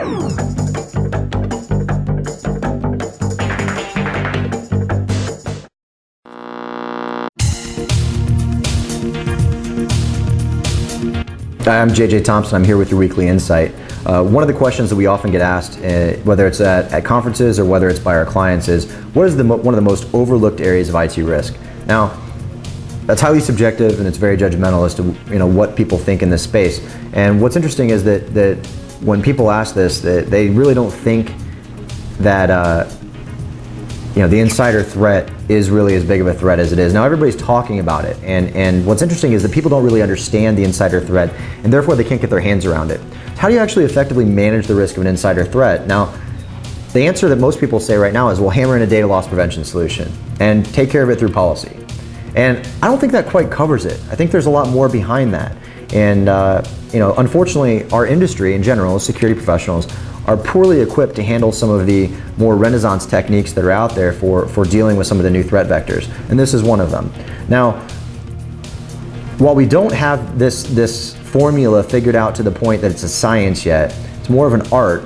Hi, I'm JJ Thompson. I'm here with your weekly insight. One of the questions that we often get asked, whether it's at conferences or whether it's by our clients, is what is one of the most overlooked areas of IT risk? Now, that's highly subjective and it's very judgmental as to what people think in this space. And what's interesting is that when people ask this, that they really don't think that the insider threat is really as big of a threat as it is. Now everybody's talking about it, and what's interesting is that people don't really understand the insider threat, and therefore they can't get their hands around it. How do you actually effectively manage the risk of an insider threat? Now, the answer that most people say right now is, well, hammer in a data loss prevention solution and take care of it through policy. And I don't think that quite covers it. I think there's a lot more behind that. And unfortunately, our industry in general, security professionals, are poorly equipped to handle some of the more renaissance techniques that are out there for dealing with some of the new threat vectors. And this is one of them. Now, while we don't have this formula figured out to the point that it's a science yet, it's more of an art,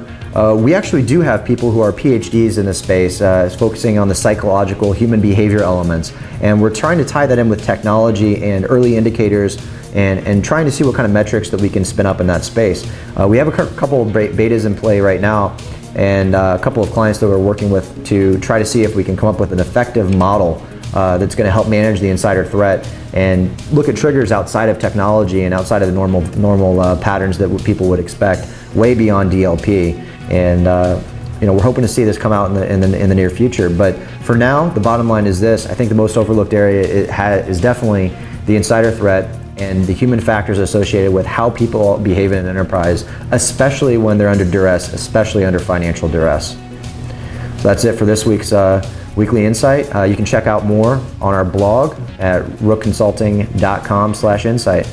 we actually do have people who are PhDs in this space focusing on the psychological human behavior elements. And we're trying to tie that in with technology and early indicators and trying to see what kind of metrics that we can spin up in that space. We have a couple of betas in play right now and a couple of clients that we're working with to try to see if we can come up with an effective model that's going to help manage the insider threat and look at triggers outside of technology and outside of the normal patterns that people would expect, way beyond DLP. And we're hoping to see this come out in the near future. But for now, the bottom line is this: I think the most overlooked area is definitely the insider threat and the human factors associated with how people behave in an enterprise, especially when they're under duress, especially under financial duress. So that's it for this week's weekly insight. You can check out more on our blog at rookconsulting.com/insight.